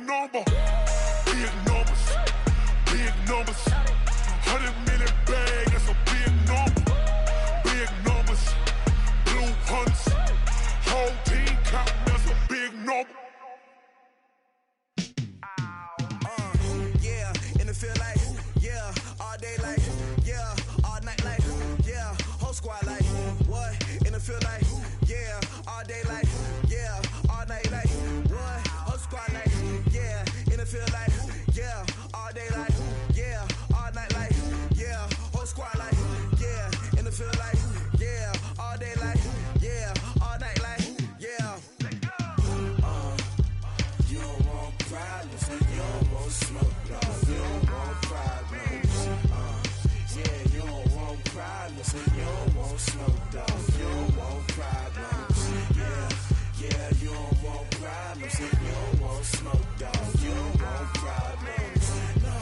number. Big numbers, big numbers. 100 million bag, that's a big number. Big numbers, blue hunts. Whole team counting, that's a big number. Yeah, in the field like, yeah, all day like, yeah, all night like, yeah, whole squad like, what? In the field like, yeah, all day like, yeah, all night like, what? Whole squad like, yeah, in the field like, yeah, all day like, yeah, all night like, yeah, whole squad like, yeah, in the field like, yeah, all day like, yeah, all night like, yeah. You don't want problems, you don't want smoke, no, you don't want problems. Yeah, you don't want problems, you don't want smoke, dog, you don't want problems. Yeah, you don't want problems, you don't want smoke, dog, you don't want problems. No,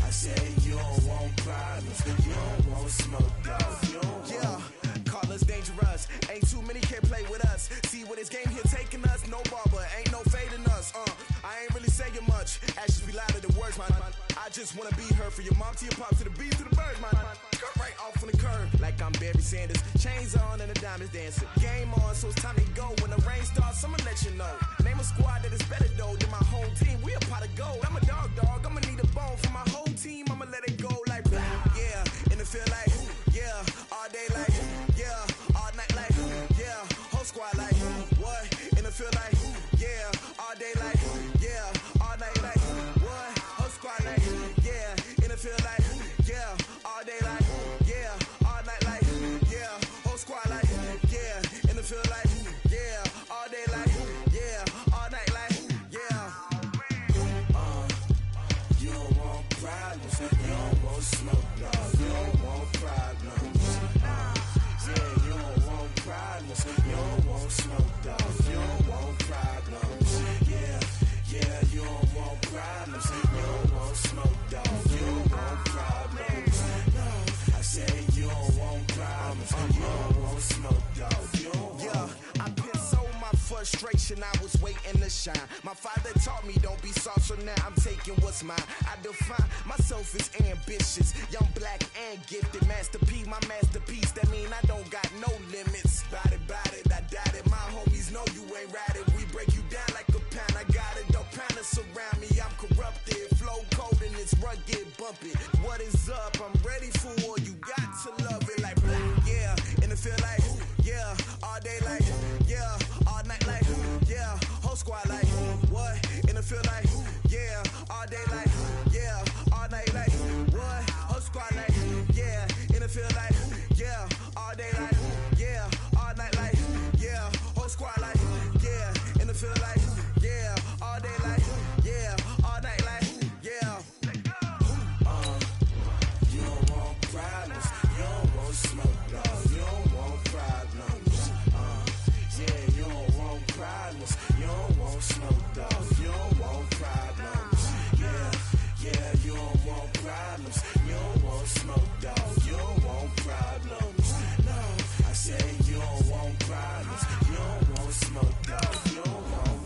I said you don't want problems, you don't want smoke, dog, you don't want. Yeah, call us dangerous, ain't too many can play with us. See what this game here taking us, no barber, ain't no fading us. I ain't really saying much, actions be louder than words, man. I just wanna be heard, for your mom to your pop, to the beat, to the birds, man. Cut right off on the curb, like I'm Barry Sanders. Chains on and the diamonds dancing. Game on, so it's time to go. When the rain starts, I'ma let you know. Name a squad that is better though than my home team. We a pot of gold. I'm a dog, I'ma need a bone for my whole team. I'ma let it go like blah. Yeah, in the field like, yeah, all day like, yeah, all night like, yeah, whole squad like, what? In the field like, yeah, all day like, yeah, all night like, what? Whole squad like, yeah, in the field like, yeah, all day like, yeah, all night like, yeah, whole squad like, yeah, in the field like, yeah, all day like, yeah, all night like, yeah. You don't want problems, you don't want smoke, no, you don't want problems. Yeah, you don't want problems, you don't want smoke, dog, you don't want problems. Yeah, you don't want problems, you don't want smoke, dog, you don't want problems. No, I said you don't want problems, you don't want smoke, dog, you don't want. Yeah, I pissed so my frustration, I was waiting to shine. My father taught me don't be soft, so now I'm taking what's mine. I define myself as ambitious, young, black, and gifted. Master P, my masterpiece, that mean I don't got no limits. Bout it, I doubt it. My homies know you ain't ratted. We break you down like a pound. I got it, don't pound us around me. I'm corrupted, flow cold and it's rugged, bumpy. What is up? I'm ready for war. You got to love it like blah. Yeah, in the field like, yeah, all day like, yeah, all night like, yeah, whole squad like, what? In the field like, yeah, all day like, yeah, all night like, what? Whole squad like, yeah, in the field like, yeah, all day like, yeah, all night like, yeah, whole squad like, yeah, in the field like, yeah, all day like, yeah, all night like, yeah. You don't want problems, you don't want smoke, dog, you don't want problems. Yeah, you don't want problems, you don't want smoke, dog, you don't want problems. Yeah, you don't want problems, you don't want smoke, dog, you don't want problems. No, I say you don't want problems, you don't want smoke, dog, you don't want.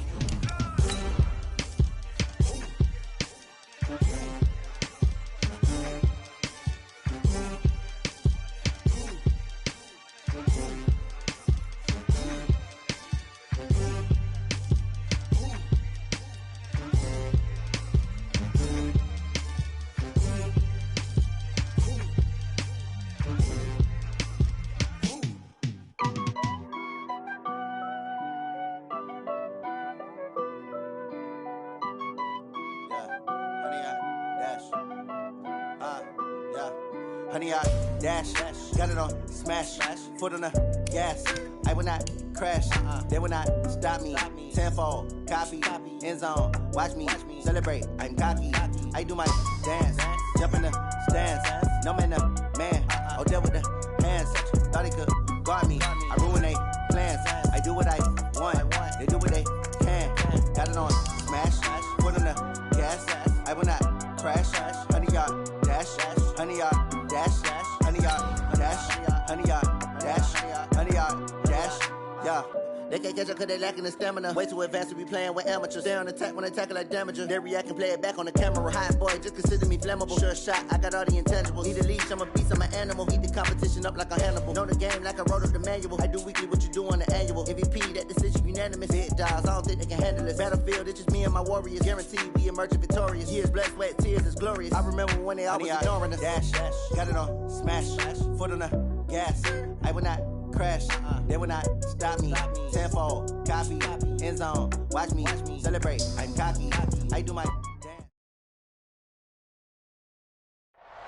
Honey, I dash, got it on smash, foot on the gas. I will not crash, they will not stop me. Tenfold, copy, end zone, watch me celebrate. I'm cocky, I do my dance, jump in the stands. No man, the man, oh deal with the hands. Thought he could guard me, I ruin they plans. I do what I want, they do what they can. Got it on smash, foot on the gas. I will not crash, honey, y'all dash, honey, y'all dash, honey, y'all dash, honey, y'all dash, honey, y'all dash. Yeah, they can can't catch up cause they lacking the stamina. Way too advanced to be playing with amateurs. They on attack when they tackle like damager. They react and play it back on the camera. Hot boy, just consider me flammable. Sure shot, I got all the intangibles. Need a leash, I'm a beast, I'm an animal. Heat the competition up like a Hannibal. Know the game like I wrote up the manual. I do weekly what you do on the annual. MVP, that decision unanimous. Big dogs, I don't think they can handle it. Battlefield, it's just me and my warriors. Guaranteed we emerging victorious. Years, blood, sweat, tears is glorious. I remember when they always ignoring us. Dash, got it on, smash, foot on the gas. I will not crash, they will not stop me. Tenfold, copy, end zone, watch me celebrate. I'm cocky, I do my dance.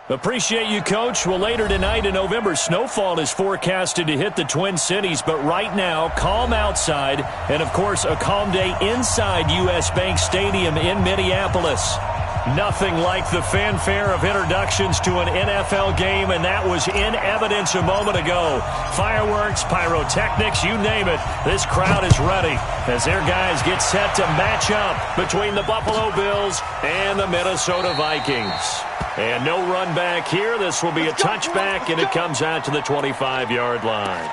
Appreciate you, Coach. Well, later tonight in November, snowfall is forecasted to hit the Twin Cities, but right now, calm outside, and of course, a calm day inside U.S. Bank Stadium in Minneapolis. Nothing like the fanfare of introductions to an NFL game, and that was in evidence a moment ago. Fireworks, pyrotechnics, you name it. This crowd is ready as their guys get set to match up between the Buffalo Bills and the Minnesota Vikings. And no run back here. This will be a touchback, and it comes out to the 25-yard line.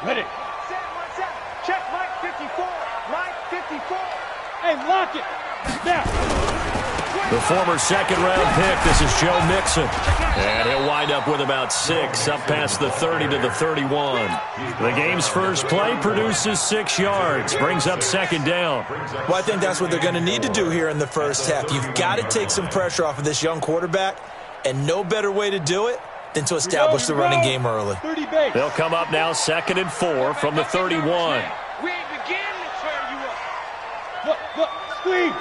Ready. Check Mike 54. Mike 54. Hey, lock it. Now. The former second-round pick, this is Joe Mixon. And he'll wind up with about 6, up past the 30 to the 31. The game's first play produces 6 yards, brings up second down. Well, I think that's what they're going to need to do here in the first half. You've got to take some pressure off of this young quarterback, and no better way to do it than to establish the running game early. They'll come up now 2nd and 4 from the 31. We ain't beginning to tear you up. Look, screen.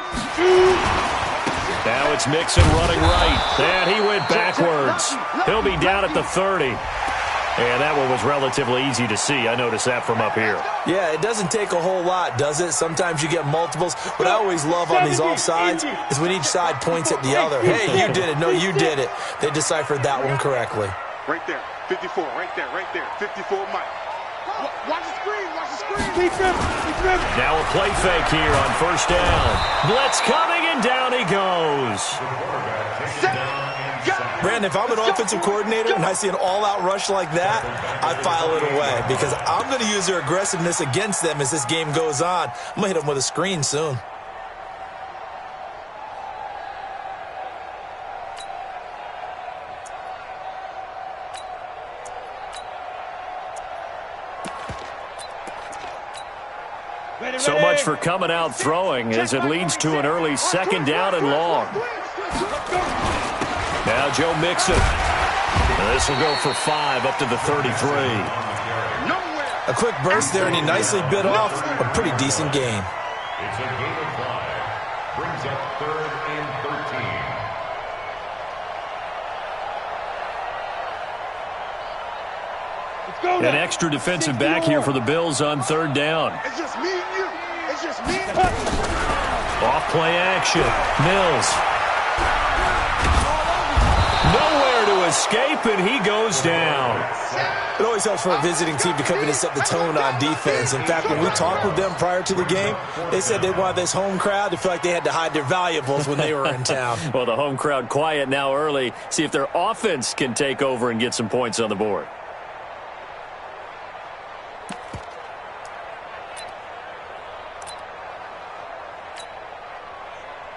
Now it's Mixon running right. And he went backwards. He'll be down at the 30. And that one was relatively easy to see. I noticed that from up here. Yeah, it doesn't take a whole lot, does it? Sometimes you get multiples. What I always love on these offsides is when each side points at the other. Hey, you did it. No, you did it. They deciphered that one correctly. Right there, 54, right there, 54, Mike. Watch the screen, Keep him. Now a play fake here on first down. Blitz coming, and down he goes. Brandon, if I'm an offensive coordinator and I see an all-out rush like that, I file it away because I'm going to use their aggressiveness against them as this game goes on. I'm going to hit them with a screen soon. So much for coming out throwing as it leads to an early second down and long. Now Joe Mixon. This will go for 5 up to the 33. A quick burst there, and he nicely bit off a pretty decent gain. It's a gain of 5. Brings up 3rd and 13. An extra defensive back here for the Bills on 3rd down. It's just me and you. It's just me and you. Off play action. Mills. Nowhere to escape, and he goes down. It always helps for a visiting team to come in and set the tone on defense. In fact, when we talked with them prior to the game, they said they wanted this home crowd to feel like they had to hide their valuables when they were in town. Well, the home crowd quiet now early. See if their offense can take over and get some points on the board.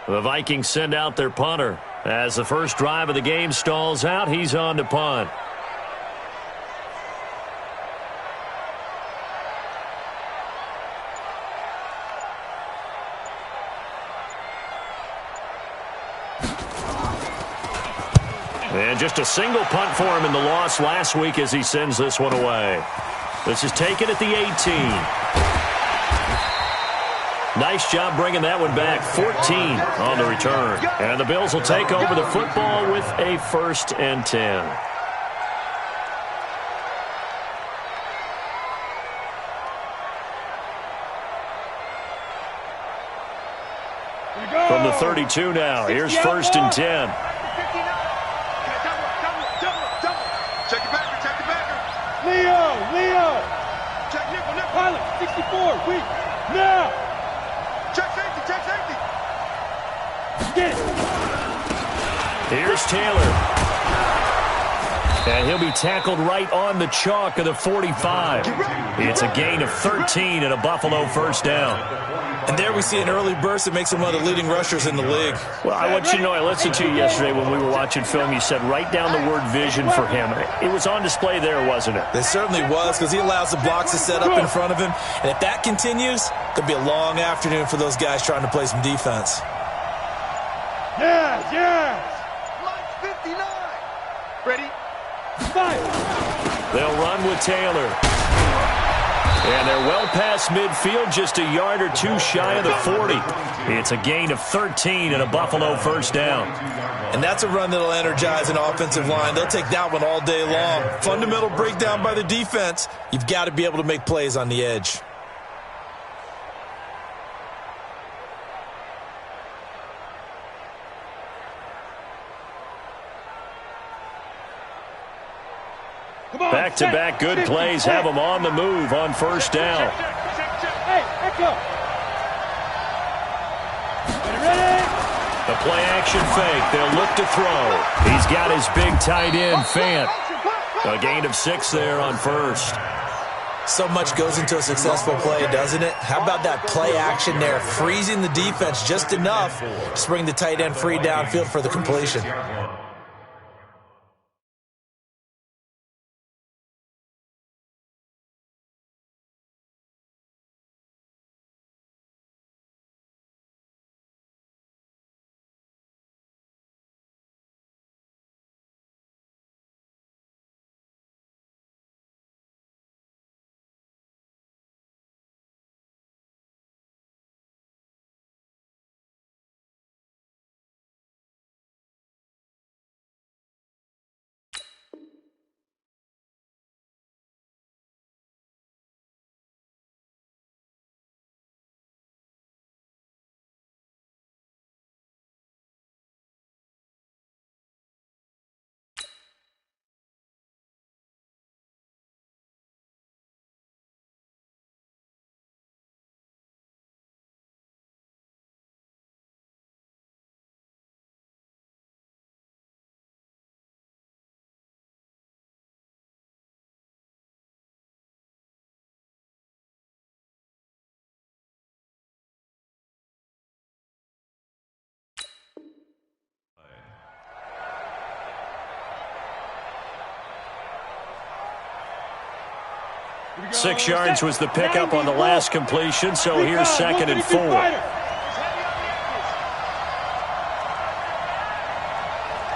The Vikings send out their punter. As the first drive of the game stalls out, he's on to punt. And just a single punt for him in the loss last week as he sends this one away. This is taken at the 18. Nice job bringing that one back. 14 on the return. And the Bills will take over the football with a 1st and 10. From the 32 now, here's 1st and 10. Check it backer. Leo. Check nickel. Pilot, 64, weak, now. Check safety. Get it. Here's Taylor. And he'll be tackled right on the chalk of the 45. It's a gain of 13 and a Buffalo first down. And there we see an early burst that makes him one of the leading rushers in the league. Well, I want you to know, I listened to you yesterday when we were watching film. You said write down the word vision for him. It was on display there, wasn't it? It certainly was, because he allows the blocks to set up in front of him. And if that continues, there'll be a long afternoon for those guys trying to play some defense. Yes, yes. Line 59. Ready? Five. They'll run with Taylor. And they're well past midfield, just a yard or two shy of the 40. It's a gain of 13 and a Buffalo first down. And that's a run that'll energize an offensive line. They'll take that one all day long. Fundamental breakdown by the defense. You've got to be able to make plays on the edge. Back-to-back good plays have them on the move on first down. Hey, echo. Ready? The play-action fake. They'll look to throw. He's got his big tight end, Fant. A gain of 6 there on first. So much goes into a successful play, doesn't it? How about that play action there? Freezing the defense just enough to bring the tight end free downfield for the completion. Six yards was the pickup on the last completion, so here's 2nd and 4.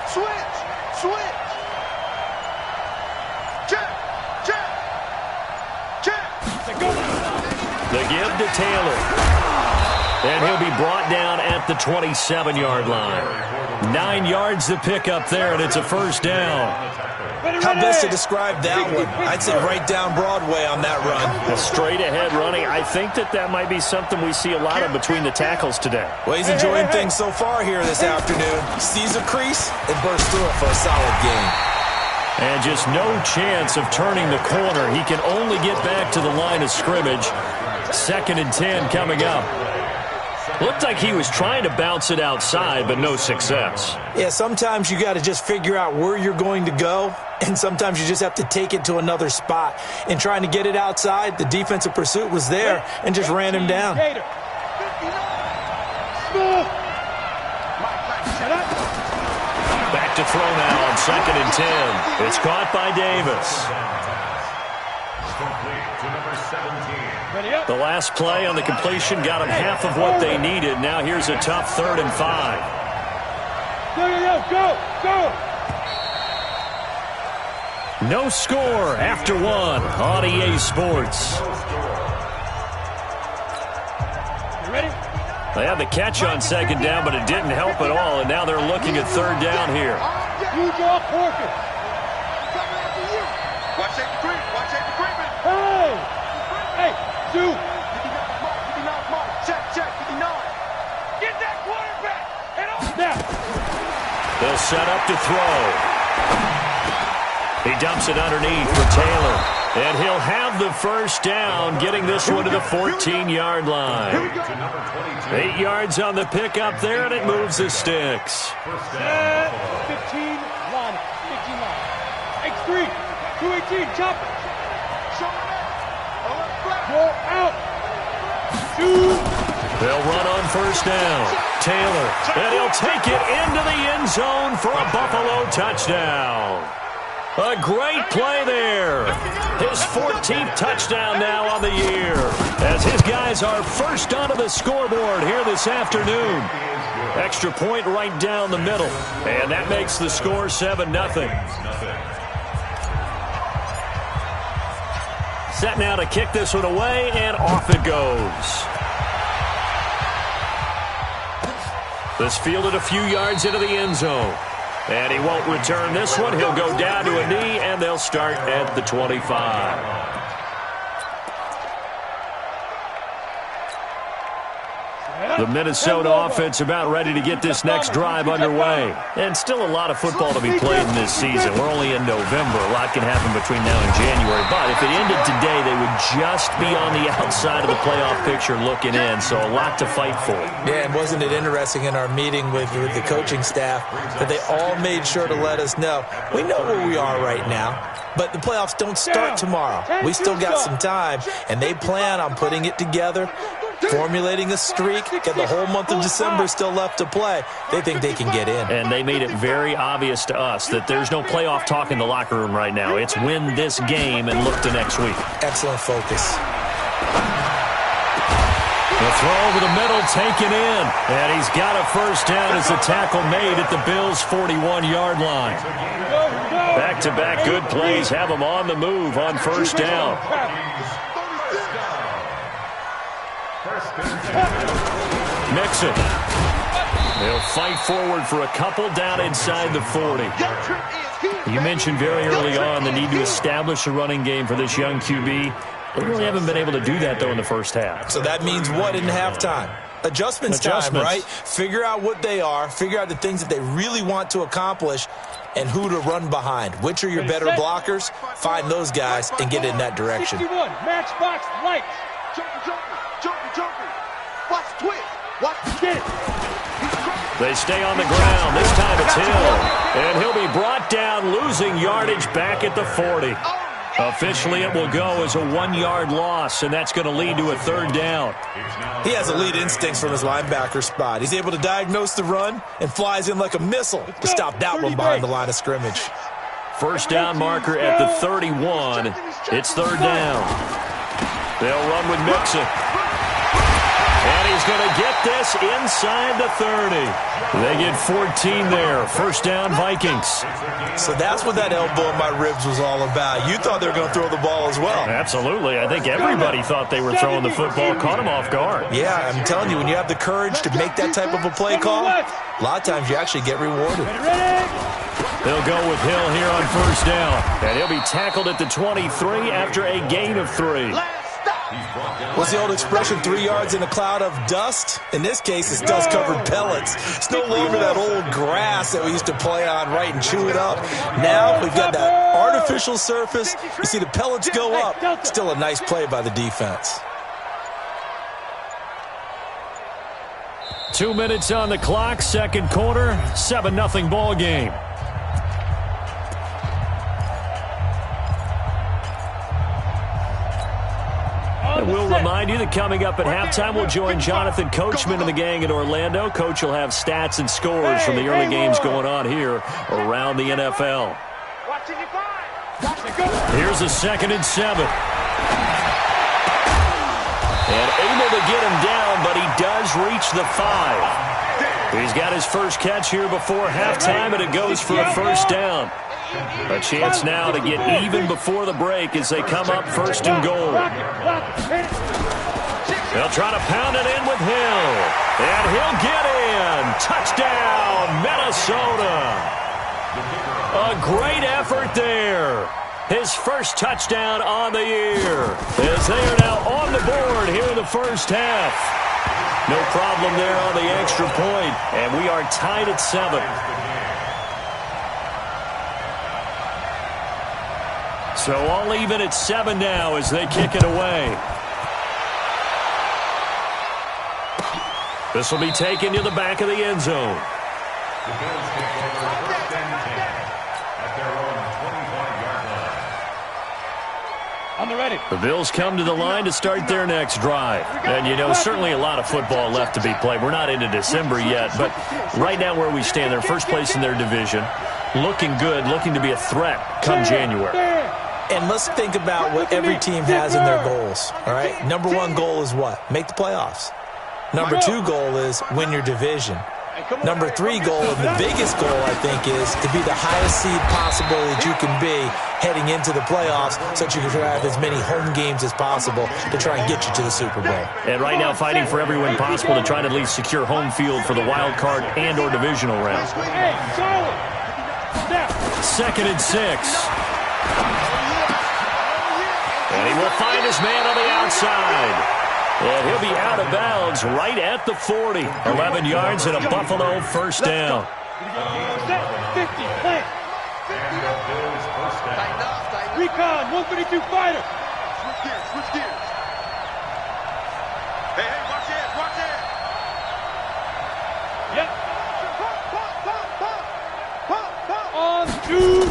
Switch. Check. The give to Taylor. And he'll be brought down at the 27-yard line. 9 yards the pickup there, and it's a first down. How best to describe that one? I'd say right down Broadway on that run. Straight ahead running. I think that might be something we see a lot of between the tackles today. Well, he's enjoying things so far here this afternoon. Sees a crease and bursts through it for a solid gain. And just no chance of turning the corner. He can only get back to the line of scrimmage. 2nd and 10 coming up. Looked like he was trying to bounce it outside, but no success. Yeah, sometimes you got to just figure out where you're going to go, and sometimes you just have to take it to another spot. And trying to get it outside, the defensive pursuit was there and just ran him down. Back to throw now on 2nd and 10. It's caught by Davis. The last play on the completion got them half of what they needed. Now here's a tough 3rd and 5. Go. No score after 1 on EA Sports. You ready? They had the catch on 2nd down, but it didn't help at all, and now they're looking at 3rd down here. You draw Porker. Watch that green. Hey, Sue. 59, Mark. Check. 59. Get that quarterback. And on. Now. They'll set up to throw. He dumps it underneath for Taylor. And he'll have the first down, getting this one to the 14-yard line. 8 yards on the pickup there, and it moves the sticks. 15, 1, 59. 218, chop it. Go out. Shoot. They'll run on first down. Taylor, and he'll take it into the end zone for a Buffalo touchdown. A great play there. His 14th touchdown now on the year, as his guys are first onto the scoreboard here this afternoon. Extra point right down the middle, and that makes the score 7-0. Set now to kick this one away, and off it goes. This fielded a few yards into the end zone. And he won't return this one. He'll go down to a knee, and they'll start at the 25. The Minnesota offense about ready to get this next drive underway. And still a lot of football to be played in this season. We're only in November. A lot can happen between now and January. But if it ended today, they would just be on the outside of the playoff picture looking in. So a lot to fight for. Yeah, and wasn't it interesting in our meeting with the coaching staff that they all made sure to let us know, we know where we are right now, but the playoffs don't start tomorrow. We still got some time, and they plan on putting it together, formulating a streak, and the whole month of December still left to play. They think they can get in. And they made it very obvious to us that there's no playoff talk in the locker room right now. It's win this game and look to next week. Excellent focus. The throw over the middle, taken in. And he's got a first down as the tackle made at the Bills' 41-yard line. Back-to-back good plays have them on the move on first down. Mixon. They'll fight forward for a couple down inside the 40. You mentioned very early on the need to establish a running game for this young QB. They really haven't been able to do that, though, in the first half. So that means what in halftime? Adjustments time, right? Figure out what they are, figure out the things that they really want to accomplish, and who to run behind. Which are your better blockers? Find those guys and get in that direction. 61, matchbox lights. Watch twist. Watch get it. They stay on the ground. This time it's Hill. And he'll be brought down, losing yardage back at the 40. Officially, it will go as a 1-yard loss, and that's going to lead to a third down. He has elite instincts from his linebacker spot. He's able to diagnose the run and flies in like a missile to stop that one behind the line of scrimmage. First down marker at the 31. It's third down. They'll run with Mixon. And he's going to get this inside the 30. They get 14 there. First down, Vikings. So that's what that elbow in my ribs was all about. You thought they were going to throw the ball as well. Absolutely. I think everybody thought they were throwing the football. Caught him off guard. Yeah, I'm telling you, when you have the courage to make that type of a play call, a lot of times you actually get rewarded. They'll go with Hill here on first down. And he'll be tackled at the 23 after a gain of 3. What's the old expression, 3 yards in a cloud of dust? In this case, it's dust-covered pellets. It's no longer that old grass that we used to play on, right, and chew it up. Now we've got that artificial surface. You see the pellets go up. Still a nice play by the defense. 2 minutes on the clock, second quarter, 7-0 ball game. And we'll remind you that coming up at halftime, we'll join Jonathan Coachman and the gang in Orlando. Coach will have stats and scores from the early games going on here around the NFL. Here's a 2nd and 7. And able to get him down, but he does reach the 5. He's got his first catch here before halftime, and it goes for a first down. A chance now to get even before the break as they come up first and goal. They'll try to pound it in with Hill. And he'll get in. Touchdown, Minnesota. A great effort there. His first touchdown on the year, as they are now on the board here in the first half. No problem there on the extra point, and we are tied at 7. So all even at 7 now as they kick it away. This will be taken to the back of the end zone. On the ready. The Bills come to the line to start their next drive. And, you know, certainly a lot of football left to be played. We're not into December yet, but right now where we stand, they're first place in their division. Looking good, looking to be a threat come January. And let's think about what every team has in their goals, all right? Number one goal is what? Make the playoffs. Number two goal is win your division. Number three goal, and the biggest goal, I think, is to be the highest seed possible that you can be heading into the playoffs so that you can have as many home games as possible to try and get you to the Super Bowl. And right now fighting for every win possible to try to at least secure home field for the wild card and or divisional round. Second and 6. And he will find his man on the outside. And he'll be out of bounds right at the 40. 11 yards and a Buffalo first down. 50, play. Recon, 132 fighter. Switch gears. Hey, watch it. Yep. On 2.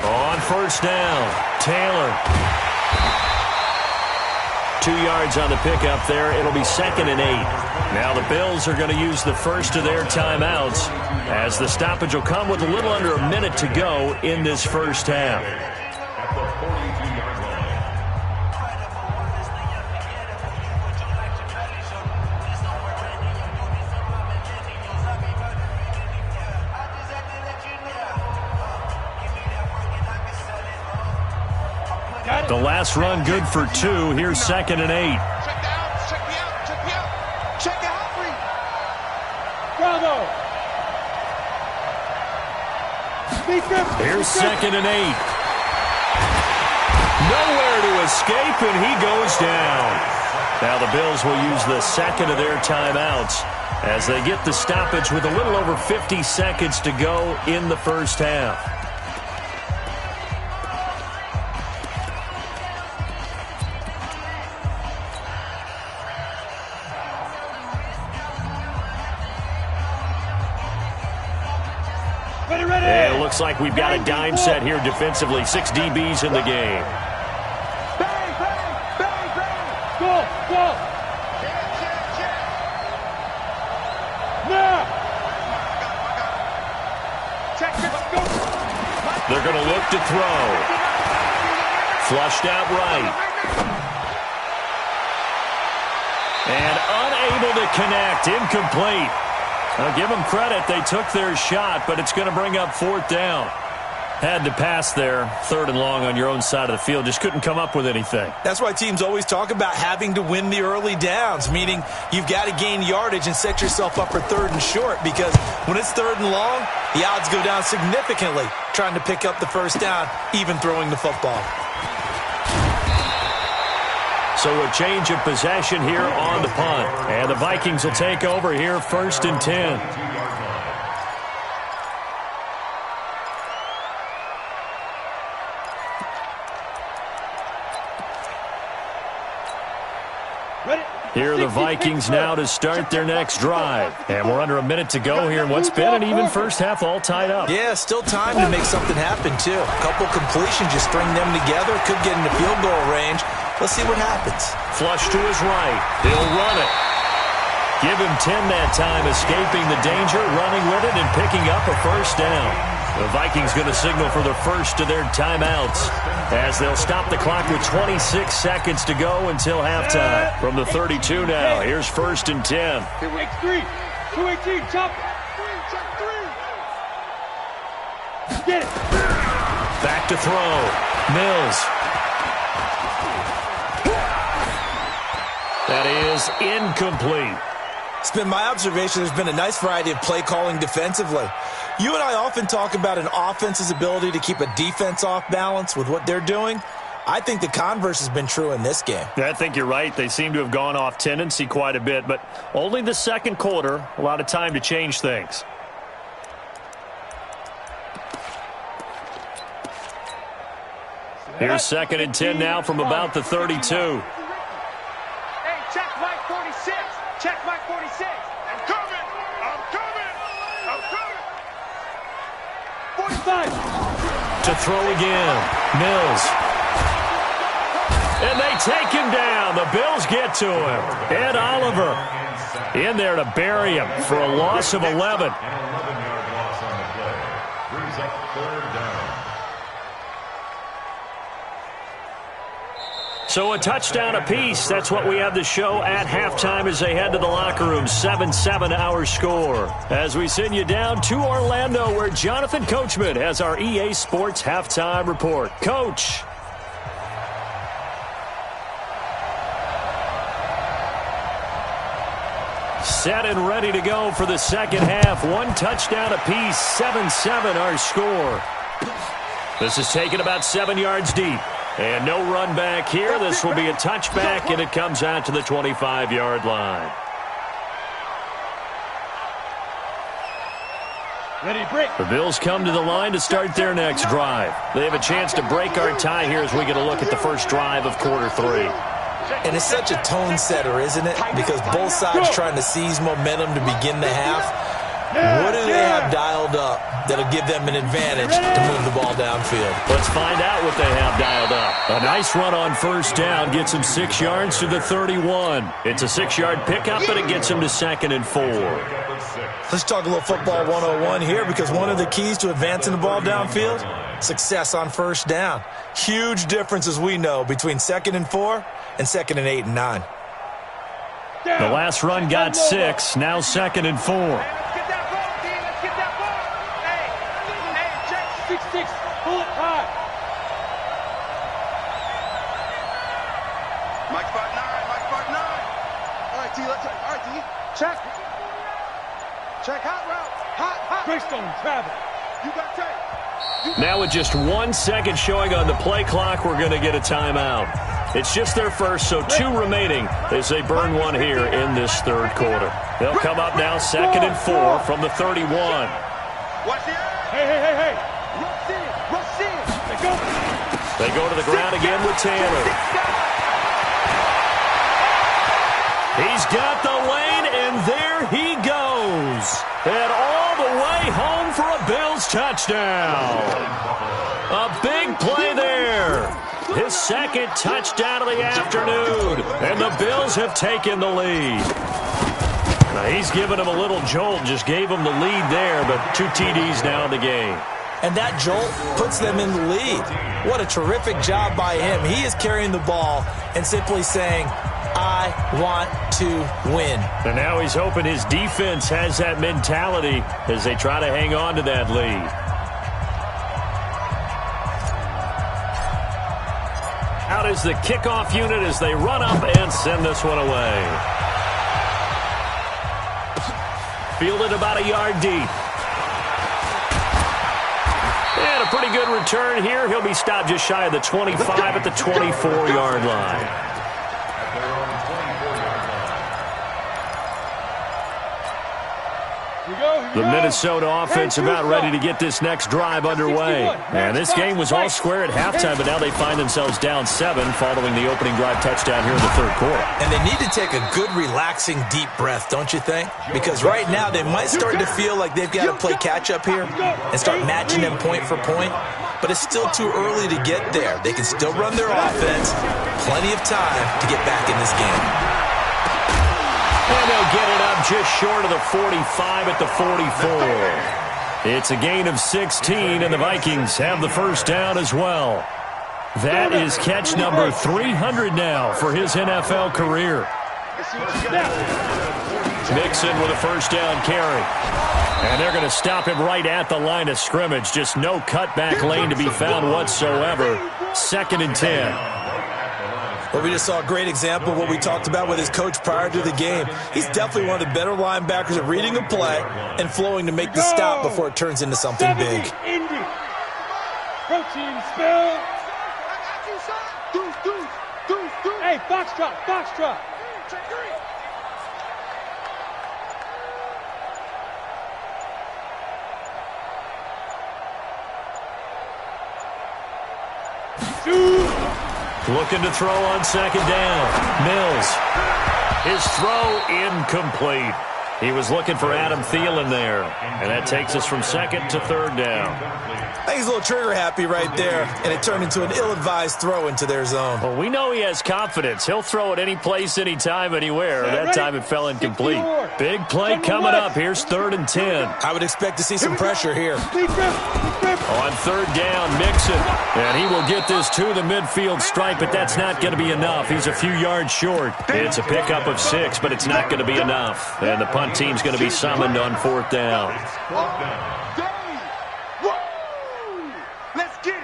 On first down, Taylor. 2 yards on the pickup there. It'll be 2nd and 8. Now the Bills are going to use the first of their timeouts as the stoppage will come with a little under a minute to go in this first half. The last run good for 2. Here's 2nd and 8. Check me out. Check out, Reed. Bravo. Here's 2nd and 8. Nowhere to escape, and he goes down. Now the Bills will use the second of their timeouts as they get the stoppage with a little over 50 seconds to go in the first half. And it looks like we've got a dime set here defensively. 6 DBs in the game. Bang, bang, bang, bang. Go. Now. Check this. Go. They're going to look to throw. Flushed out right. And unable to connect. Incomplete. I'll give them credit. They took their shot, but it's going to bring up 4th down. Had to pass there. 3rd and long on your own side of the field. Just couldn't come up with anything. That's why teams always talk about having to win the early downs, meaning you've got to gain yardage and set yourself up for 3rd and short, because when it's 3rd and long, the odds go down significantly trying to pick up the first down, even throwing the football. So a change of possession here on the punt. And the Vikings will take over here 1st and 10. Here are the Vikings now to start their next drive. And we're under a minute to go here in what's been an even first half, all tied up. Yeah, still time to make something happen, too. A couple completions, just string them together. Could get into field goal range. Let's see what happens. Flush to his right. He'll run it. Give him 10 that time, escaping the danger, running with it, and picking up a first down. The Vikings going to signal for the first of their timeouts as they'll stop the clock with 26 seconds to go until halftime. From the 32 now, here's 1st and 10. X3, 218, chop. Get it. Back to throw. Mills. That is incomplete. It's been my observation there's been a nice variety of play calling defensively. You and I often talk about an offense's ability to keep a defense off balance with what they're doing. I think the converse has been true in this game. I think you're right. They seem to have gone off tendency quite a bit, but only the second quarter, a lot of time to change things. Here's 2nd and 10 now from about the 32. Hey, check Mike 46. Check Mike 46. I'm coming. 45. To throw again. Mills. And they take him down. The Bills get to him. Ed Oliver in there to bury him for a loss of 11. An 11-yard loss on the play. Brings up third down. So a touchdown apiece. That's what we have to show at halftime as they head to the locker room. 7-7 our score. As we send you down to Orlando, where Jonathan Coachman has our EA Sports halftime report. Coach. Set and ready to go for the second half. One touchdown apiece. 7-7 our score. This is taken about 7 yards deep. And no run back here. This will be a touchback, and it comes out to the 25-yard line. Ready, break. The Bills come to the line to start their next drive. They have a chance to break our tie here as we get a look at the first drive of quarter 3. And it's such a tone setter, isn't it? Because both sides trying to seize momentum to begin the half. What do they have dialed up that'll give them an advantage to move the ball downfield? Let's find out what they have dialed up. A nice run on first down gets him 6 yards to the 31. It's a 6-yard pickup, but it gets him to 2nd and 4. Let's talk a little football 101 here, because one of the keys to advancing the ball downfield, success on first down. Huge difference, as we know, between 2nd and 4 and 2nd and 8 and 9. The last run got 6, now 2nd and 4. 6-6, pull it high. Mike spot 9. All right, D, let's all right, D. Check. Hot route. Hot. Greystone, travel. You got tape. Now with just 1 second showing on the play clock, we're going to get a timeout. It's just their first, so 2 remaining as they burn one here in this third quarter. They'll come up now 2nd and 4 from the 31. Watch the Hey. Rush in. They go to the ground again with Taylor. He's got the lane, and there he goes. And all the way home for a Bills touchdown. A big play there. His second touchdown of the afternoon. And the Bills have taken the lead. Now he's given him a little jolt, just gave him the lead there, but 2 TDs now in the game. And that jolt puts them in the lead. What a terrific job by him. He is carrying the ball and simply saying, I want to win. And now he's hoping his defense has that mentality as they try to hang on to that lead. Out is the kickoff unit as they run up and send this one away. Fielded about a yard deep. And a pretty good return here. He'll be stopped just shy of the 25 at the 24-yard line. The Minnesota offense about ready to get this next drive underway. And this game was all square at halftime, but now they find themselves down 7 following the opening drive touchdown here in the third quarter. And they need to take a good, relaxing, deep breath, don't you think? Because right now they might start to feel like they've got to play catch-up here and start matching them point for point. But it's still too early to get there. They can still run their offense. Plenty of time to get back in this game. And they'll get it up just short of the 45 at the 44. It's a gain of 16, and the Vikings have the first down as well. That is catch number 300 now for his NFL career. Mixon with a first down carry. And they're going to stop him right at the line of scrimmage. Just no cutback lane to be found whatsoever. 2nd and 10. Well, we just saw a great example of what we talked about with his coach prior to the game. He's definitely one of the better linebackers at reading a play and flowing to make the stop before it turns into something big. Protein spill. Hey, box drop. Looking to throw on 2nd down. Mills. His throw incomplete. He was looking for Adam Thielen there. And that takes us from second to third down. I think he's a little trigger happy right there, and it turned into an ill-advised throw into their zone. Well, we know he has confidence. He'll throw it any place, anytime, anywhere. That time it fell incomplete. Big play coming up. Here's 3rd and 10. I would expect to see some pressure here. On 3rd down, Mixon. And he will get this to the midfield stripe, but that's not going to be enough. He's a few yards short. It's a pickup of 6, but it's not going to be enough. And the punt team's going to be summoned on 4th down. Let's get it.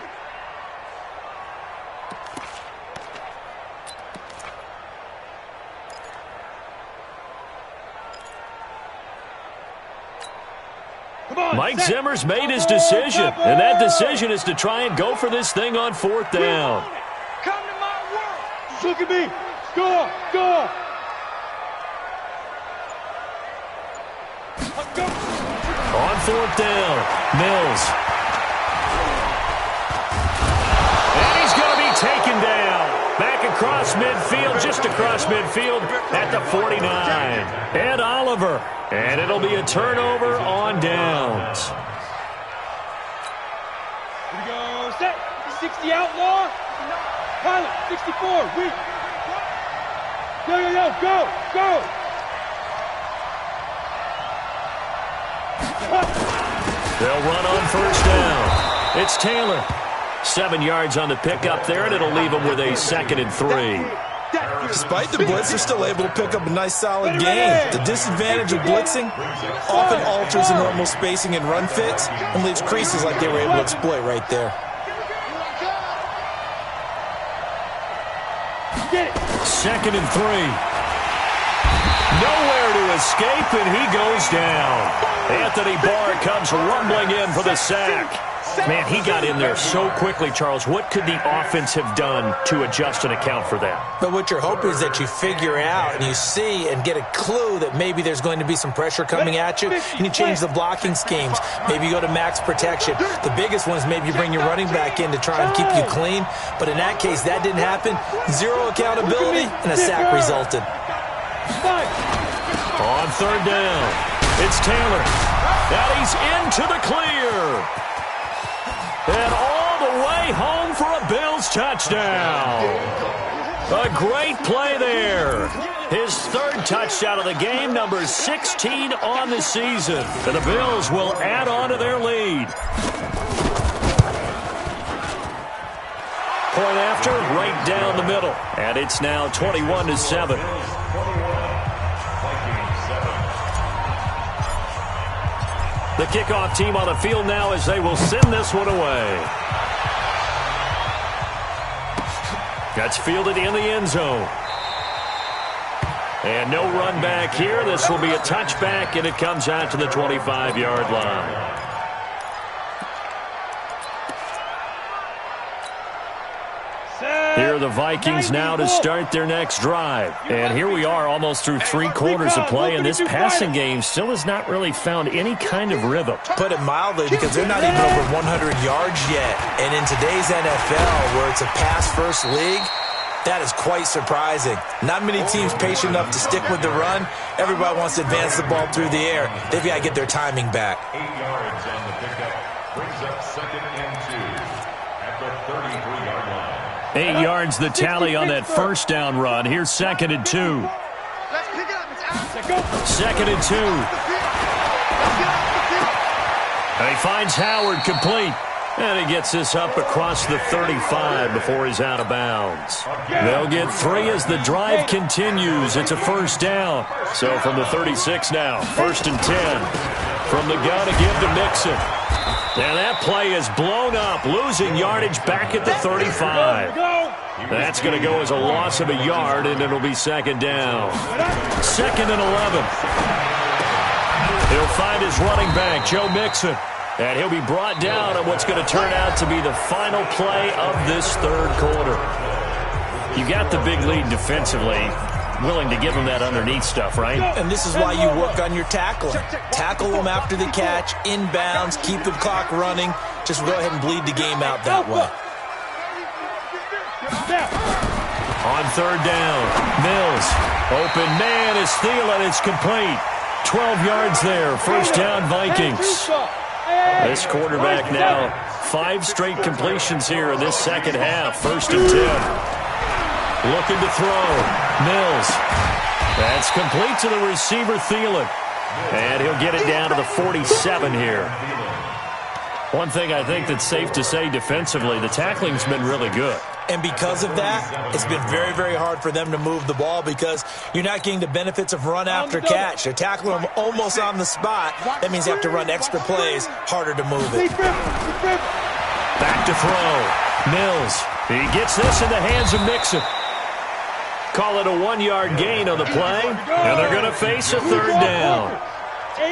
Mike Zimmer's made his decision, and that decision is to try and go for this thing on 4th down. Come to my world. Just look at me. Score. Score. On 4th down, Mills. And he's going to be taken down. Back across midfield, just across midfield at the 49. Ed Oliver. And it'll be a turnover on downs. Here we go. Set. 60 outlaw. Pilot. 64. Weak. Yo. Go. Go. They'll run on 1st down. It's Taylor. 7 yards on the pickup there, and it'll leave him with a 2nd and 3. Despite the blitz, they're still able to pick up a nice, solid gain. The disadvantage of blitzing often alters the normal spacing and run fits and leaves creases like they were able to exploit right there. 2nd and 3. Nowhere to escape, and he goes down. Anthony Barr comes rumbling in for the sack. Man, he got in there so quickly, Charles. What could the offense have done to adjust and account for that? But what you're hoping is that you figure out and you see and get a clue that maybe there's going to be some pressure coming at you, and you change the blocking schemes. Maybe you go to max protection. The biggest one is maybe you bring your running back in to try and keep you clean. But in that case, that didn't happen. 0 accountability, and a sack resulted. On 3rd down, it's Taylor. Now he's into the clear. And all the way home for a Bills touchdown. A great play there. His 3rd touchdown of the game, number 16 on the season. And the Bills will add on to their lead. Point after, right down the middle. And it's now 21-7. The kickoff team on the field now as they will send this one away. That's fielded in the end zone. And no run back here. This will be a touchback, and it comes out to the 25-yard line. Here are the Vikings now to start their next drive. And here we are almost through 3 quarters of play, and this passing game still has not really found any kind of rhythm. Put it mildly, because they're not even over 100 yards yet. And in today's NFL, where it's a pass-first league, that is quite surprising. Not many teams patient enough to stick with the run. Everybody wants to advance the ball through the air. They've got to get their timing back. 8 yards on the pickup. Brings up 2nd and 2 at the 33-yard line. 8 yards the tally on that 1st down run. Here's 2nd and 2. Let's pick it up. It's out. 2nd and 2. And he finds Howard complete. And he gets this up across the 35 before he's out of bounds. They'll get 3 as the drive continues. It's a 1st down. So from the 36 now, 1st and 10. From the gun to give to Mixon. And that play is blown up, losing yardage back at the 35. That's going to go as a loss of a yard, and it'll be 2nd down. 2nd and 11. He'll find his running back, Joe Mixon. And he'll be brought down on what's going to turn out to be the final play of this 3rd quarter. You got the big lead defensively. Willing to give him that underneath stuff, right? And this is why you work on your tackling. Tackle them after the catch, inbounds, keep the clock running. Just go ahead and bleed the game out that way. On 3rd down, Mills. Open man is Thielen. It's complete. 12 yards there. First down, Vikings. This quarterback now 5 straight completions here in this second half. 1st and 10. Looking to throw. Mills. That's complete to the receiver, Thielen. And he'll get it down to the 47 here. One thing I think that's safe to say defensively, the tackling's been really good. And because of that, it's been very, very hard for them to move the ball because you're not getting the benefits of run after catch. They're tackling them almost on the spot. That means you have to run extra plays, harder to move it. Back to throw. Mills. He gets this in the hands of Mixon. Call it a 1-yard gain on the play, and they're going to face a 3rd down.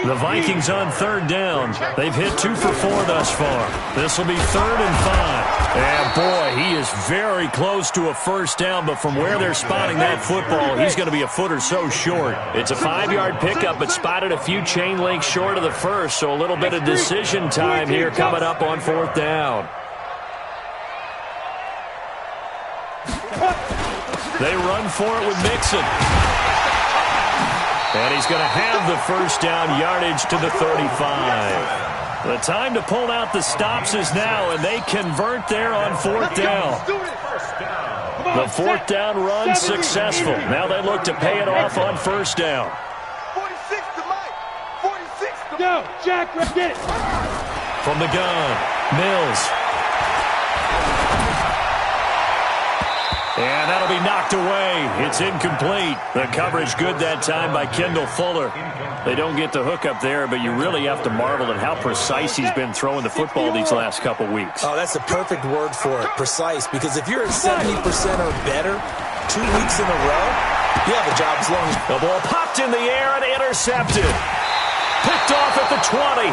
The Vikings on 3rd down. They've hit 2 for 4 thus far. This will be 3rd and 5. And boy, he is very close to a 1st down, but from where they're spotting that football, he's going to be a foot or so short. It's a 5-yard pickup, but spotted a few chain links short of the 1st, so a little bit of decision time here coming up on 4th down. They run for it with Mixon. And he's going to have the 1st down, yardage to the 35. The time to pull out the stops is now, and they convert there on 4th down. The 4th down run successful. Now they look to pay it off on 1st down. 46 to Mike. 46 to Go, Jack, get it. From the gun, Mills. And that'll be knocked away. It's incomplete. The coverage good that time by Kendall Fuller. They don't get the hook up there, but you really have to marvel at how precise he's been throwing the football these last couple weeks. Oh, that's a perfect word for it, precise, because if you're at 70% or better 2 weeks in a row, you have a job as long as... The ball popped in the air and intercepted. Picked off at the 20.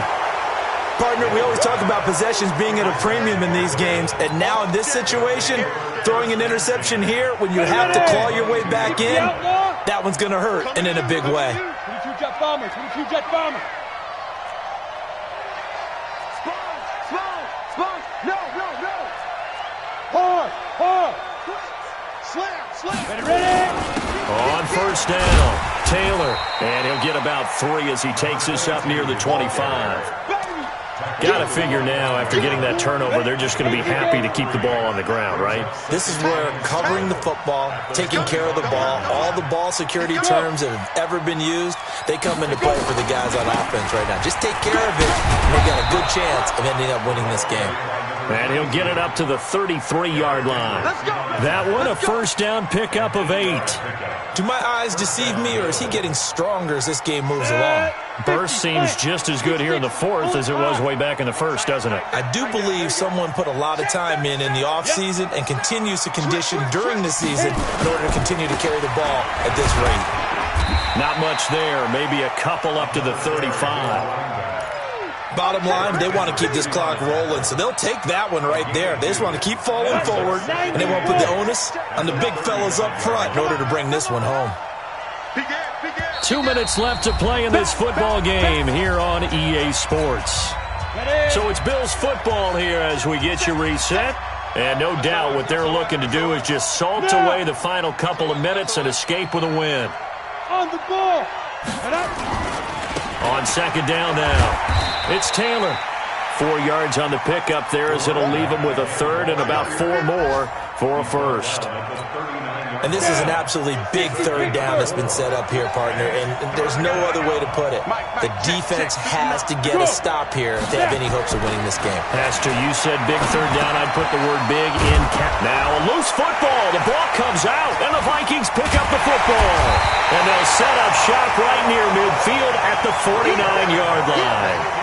Partner, we always talk about possessions being at a premium in these games, and now in this situation, throwing an interception here when you have to claw your way back in, that one's going to hurt, and in a big way. 22 jet bombers, 22 jet bombers. Spawn. No. Hard. Slam. Ready. On 1st down, Taylor. And he'll get about 3 as he takes this up near the 25. Got to figure now, after getting that turnover, they're just going to be happy to keep the ball on the ground, right? This is where covering the football, taking care of the ball, all the ball security terms that have ever been used, they come into play for the guys on offense right now. Just take care of it, and they got a good chance of ending up winning this game. And he'll get it up to the 33-yard line. That one, a 1st down pickup of 8. Do my eyes deceive me, or is he getting stronger as this game moves along? Burst seems just as good here in the 4th as it was way back in the 1st, doesn't it? I do believe someone put a lot of time in the offseason and continues to condition during the season in order to continue to carry the ball at this rate. Not much there. Maybe a couple up to the 35. Bottom line, they want to keep this clock rolling, so they'll take that one right there. They just want to keep falling forward, and they won't put the onus on the big fellas up front in order to bring this one home. 2 minutes left to play in this football game here on EA Sports. So it's Bills football here as we get you reset. And no doubt what they're looking to do is just salt away the final couple of minutes and escape with a win. On the ball. On 2nd down now, it's Taylor. 4 yards on the pickup there as it'll leave him with a 3rd and about 4 more for a 1st. And this is an absolutely big 3rd down that's been set up here, partner, and there's no other way to put it. The defense has to get a stop here if they have any hopes of winning this game. Pastor, you said big 3rd down. I'd put the word big in cap. Now a loose football. The ball comes out, and the Vikings pick up the football. And they'll set up shop right near midfield at the 49-yard line.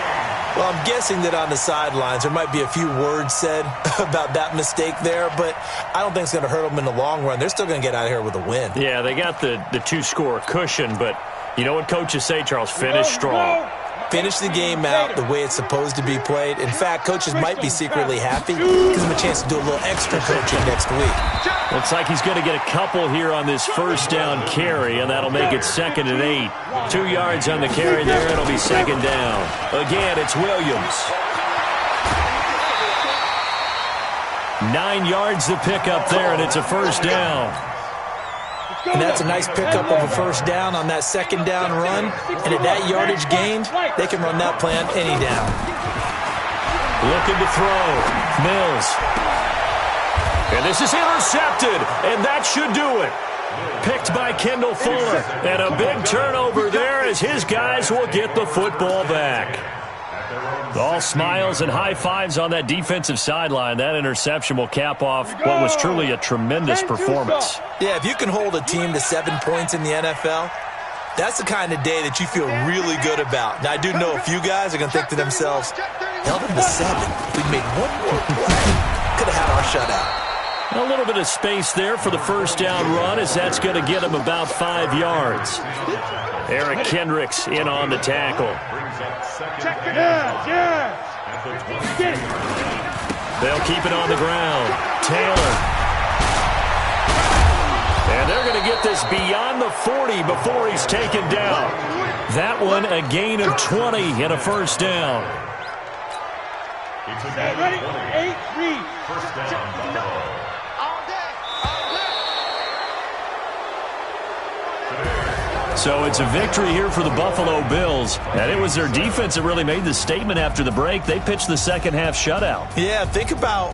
Well, I'm guessing that on the sidelines there might be a few words said about that mistake there, but I don't think it's going to hurt them in the long run. They're still going to get out of here with a win. Yeah, they got the 2-score cushion, but you know what coaches say, Charles? Finish strong. Finish the game out the way it's supposed to be played. In fact, coaches might be secretly happy. Gives them a chance to do a little extra coaching next week. Looks like he's going to get a couple here on this 1st down carry, and that'll make it 2nd and 8. 2 yards on the carry there. It'll be 2nd down. Again, it's Williams. 9 yards to pick up there, and it's a 1st down. And that's a nice pickup of a first down on that second down run. And at that yardage gained, they can run that plan any down. Looking to throw. Mills. And this is intercepted, and that should do it. Picked by Kendall Fuller. And a big turnover there as his guys will get the football back. All smiles and high fives on that defensive sideline. That interception will cap off what was truly a tremendous performance. Yeah, if you can hold a team to 7 points in the NFL, that's the kind of day that you feel really good about. Now, I do know a few guys are going to think to themselves, held them to 7. We made one more play. Could have had our shutout. A little bit of space there for the first down run as that's going to get him about 5 yards. Eric Kendricks in on the tackle. They'll keep it on the ground. Taylor. And they're going to get this beyond the 40 before he's taken down. That one a gain of 20 and a first down. Ready? 8-3. First down, Buffalo. So it's a victory here for the Buffalo Bills. And it was their defense that really made the statement after the break. They pitched the second half shutout. Yeah, think about